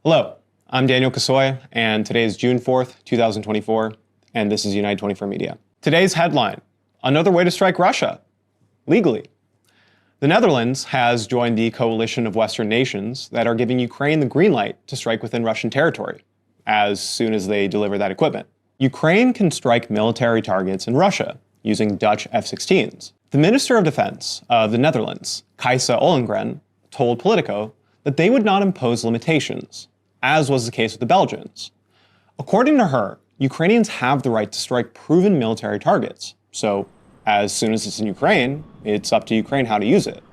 Hello, I'm Daniel Kasoy, and today is June 4th, 2024, and this is United24 Media. Today's headline: another way to strike Russia, legally. The Netherlands has joined the coalition of Western nations that are giving Ukraine the green light to strike within Russian territory, as soon as they deliver that equipment. Ukraine can strike military targets in Russia using Dutch F-16s. The Minister of Defense of the Netherlands, Kajsa Ollongren, told Politico that they would not impose limitations, as was the case with the Belgians. According to her, Ukrainians have the right to strike proven military targets, so as soon as it's in Ukraine, it's up to Ukraine how to use it.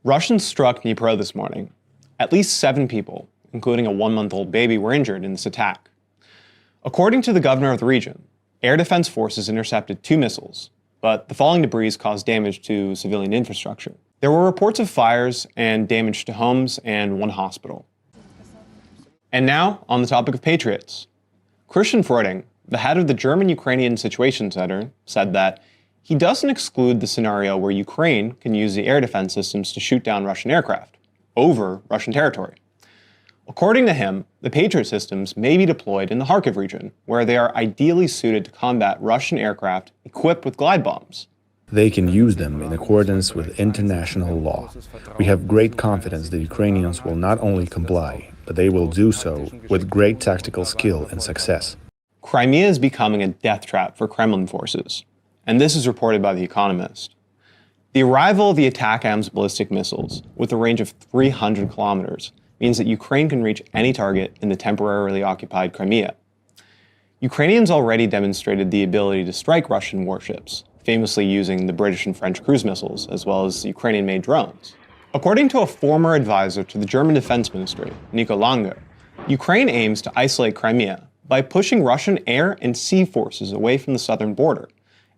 Russians struck Dnipro this morning. At least 7 people, including a 1-month-old baby, were injured in this attack. According to the governor of the region, air defense forces intercepted 2 missiles, but the falling debris caused damage to civilian infrastructure. There were reports of fires and damage to homes and 1 hospital. And now, on the topic of Patriots. Christian Freuding, the head of the German-Ukrainian Situation Center, said that he doesn't exclude the scenario where Ukraine can use the air defense systems to shoot down Russian aircraft over Russian territory. According to him, the Patriot systems may be deployed in the Kharkiv region, where they are ideally suited to combat Russian aircraft equipped with glide bombs. They can use them in accordance with international law. We have great confidence that Ukrainians will not only comply, but they will do so with great tactical skill and success. Crimea is becoming a death trap for Kremlin forces, and this is reported by The Economist. The arrival of the ATACMS ballistic missiles, with a range of 300 kilometers, means that Ukraine can reach any target in the temporarily occupied Crimea. Ukrainians already demonstrated the ability to strike Russian warships, famously using the British and French cruise missiles, as well as Ukrainian-made drones. According to a former advisor to the German Defense Ministry, Nico Lange, Ukraine aims to isolate Crimea by pushing Russian air and sea forces away from the southern border,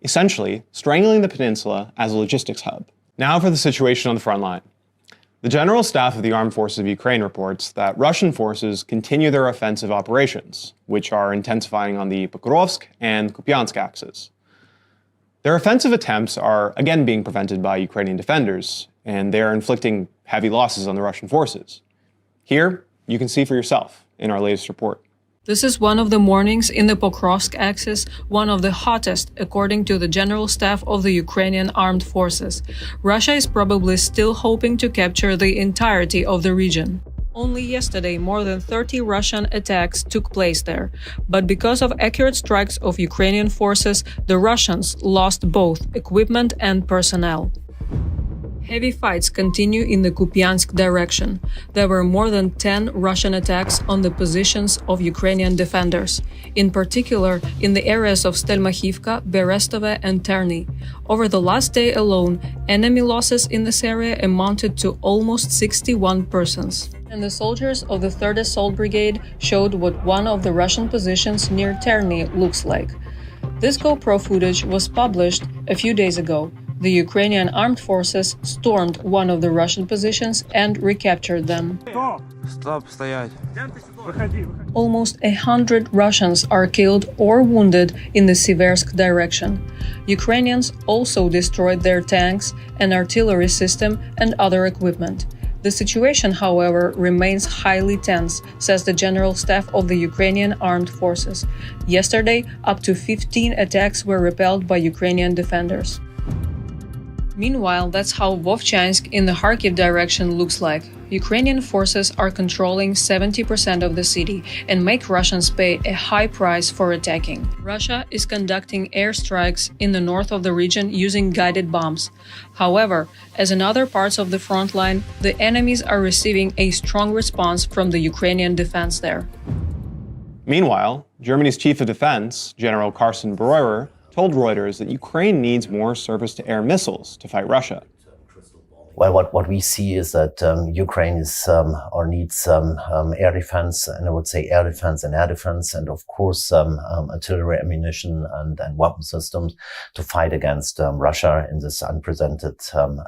essentially strangling the peninsula as a logistics hub. Now for the situation on the front line. The General Staff of the Armed Forces of Ukraine reports that Russian forces continue their offensive operations, which are intensifying on the Pokrovsk and Kupiansk axes. Their offensive attempts are again being prevented by Ukrainian defenders, and they are inflicting heavy losses on the Russian forces. Here, you can see for yourself in our latest report. This is one of the mornings in the Pokrovsk axis, one of the hottest, according to the General Staff of the Ukrainian Armed Forces. Russia is probably still hoping to capture the entirety of the region. Only yesterday, more than 30 Russian attacks took place there, but because of accurate strikes of Ukrainian forces, the Russians lost both equipment and personnel. Heavy fights continue in the Kupiansk direction. There were more than 10 Russian attacks on the positions of Ukrainian defenders, in particular in the areas of Stelmachivka, Berestove and Terny. Over the last day alone, enemy losses in this area amounted to almost 61 persons. And the soldiers of the 3rd Assault Brigade showed what one of the Russian positions near Terny looks like. This GoPro footage was published a few days ago. The Ukrainian armed forces stormed one of the Russian positions and recaptured them. Almost 100 Russians are killed or wounded in the Siversk direction. Ukrainians also destroyed their tanks, an artillery system, and other equipment. The situation, however, remains highly tense, says the General Staff of the Ukrainian Armed Forces. Yesterday, up to 15 attacks were repelled by Ukrainian defenders. Meanwhile, that's how Vovchansk in the Kharkiv direction looks like. Ukrainian forces are controlling 70% of the city and make Russians pay a high price for attacking. Russia is conducting airstrikes in the north of the region using guided bombs. However, as in other parts of the front line, the enemies are receiving a strong response from the Ukrainian defense there. Meanwhile, Germany's Chief of Defense, General Carsten Breuer, told Reuters that Ukraine needs more surface-to-air missiles to fight Russia. Well, what we see is that Ukraine is or needs air defense, and I would say air defense, and of course artillery ammunition and weapon systems to fight against Russia in this unprecedented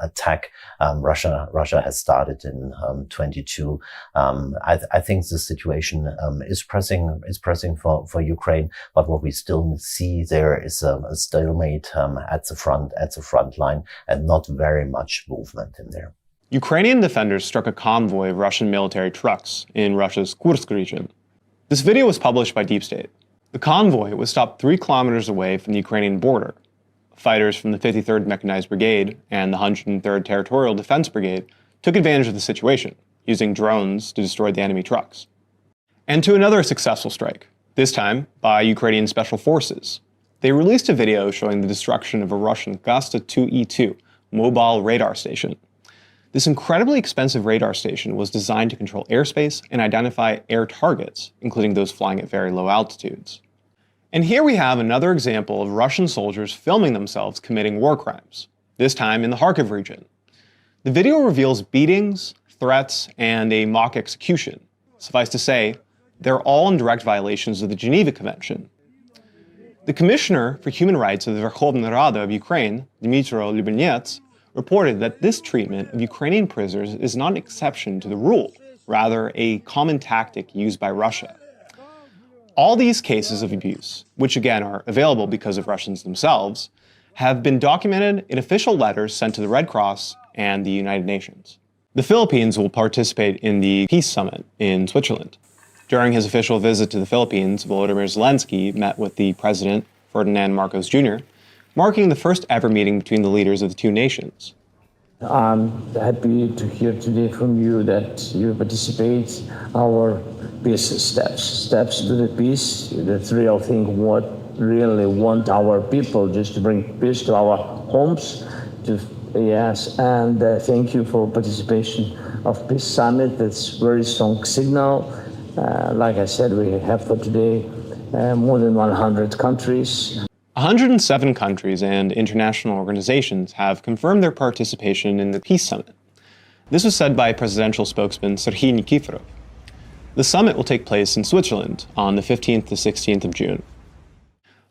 attack Russia has started in 22. I think the situation is pressing for Ukraine, but what we still see there is a stalemate at the front line and not very much movement in there. Ukrainian defenders struck a convoy of Russian military trucks in Russia's Kursk region. This video was published by Deep State. The convoy was stopped 3 kilometers away from the Ukrainian border. Fighters from the 53rd Mechanized Brigade and the 103rd Territorial Defense Brigade took advantage of the situation, using drones to destroy the enemy trucks. And to another successful strike, this time by Ukrainian Special Forces. They released a video showing the destruction of a Russian Gasta 2E2 mobile radar station. This incredibly expensive radar station was designed to control airspace and identify air targets, including those flying at very low altitudes. And here we have another example of Russian soldiers filming themselves committing war crimes, this time in the Kharkiv region. The video reveals beatings, threats, and a mock execution. Suffice to say, they're all in direct violations of the Geneva Convention. The Commissioner for Human Rights of the Verkhovna Rada of Ukraine, Dnipro, reported that this treatment of Ukrainian prisoners is not an exception to the rule, rather a common tactic used by Russia. All these cases of abuse, which again are available because of Russians themselves, have been documented in official letters sent to the Red Cross and the United Nations. The Philippines will participate in the Peace Summit in Switzerland. During his official visit to the Philippines, Volodymyr Zelensky met with the President, Ferdinand Marcos Jr., marking the first ever meeting between the leaders of the two nations. I'm happy to hear today from you that you participate our peace steps to the peace. That's the real thing, what really want our people, just to bring peace to our homes. Yes, and thank you for participation of Peace Summit. That's very strong signal. Like I said, we have for today more than 100 countries. 107 countries and international organizations have confirmed their participation in the Peace Summit. This was said by presidential spokesman Serhiy Nikiforov. The summit will take place in Switzerland on the 15th to 16th of June.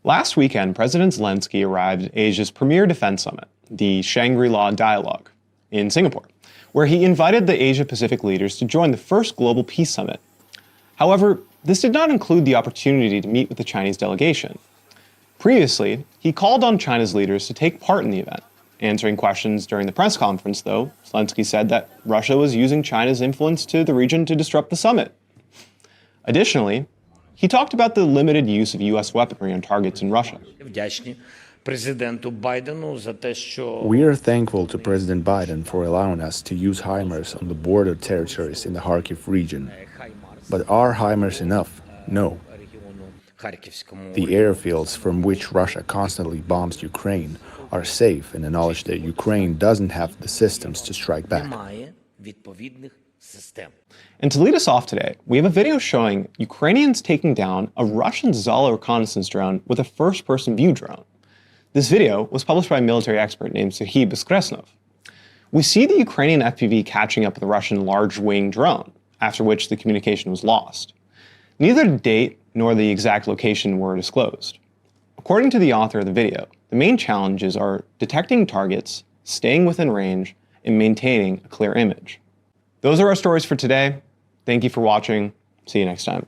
Last weekend, President Zelensky arrived at Asia's premier defense summit, the Shangri-La Dialogue, in Singapore, where he invited the Asia-Pacific leaders to join the first global peace summit. However, this did not include the opportunity to meet with the Chinese delegation. Previously, he called on China's leaders to take part in the event. Answering questions during the press conference, though, Zelensky said that Russia was using China's influence to the region to disrupt the summit. Additionally, he talked about the limited use of U.S. weaponry on targets in Russia. We are thankful to President Biden for allowing us to use HIMARS on the border territories in the Kharkiv region. But are HIMARS enough? No. The airfields from which Russia constantly bombs Ukraine are safe in the knowledge that Ukraine doesn't have the systems to strike back. And to lead us off today, we have a video showing Ukrainians taking down a Russian ZALA reconnaissance drone with a first-person view drone. This video was published by a military expert named Serhiy Beskresnov. We see the Ukrainian FPV catching up with the Russian large-wing drone, after which the communication was lost. Neither the date nor the exact location were disclosed. According to the author of the video, the main challenges are detecting targets, staying within range, and maintaining a clear image. Those are our stories for today. Thank you for watching. See you next time.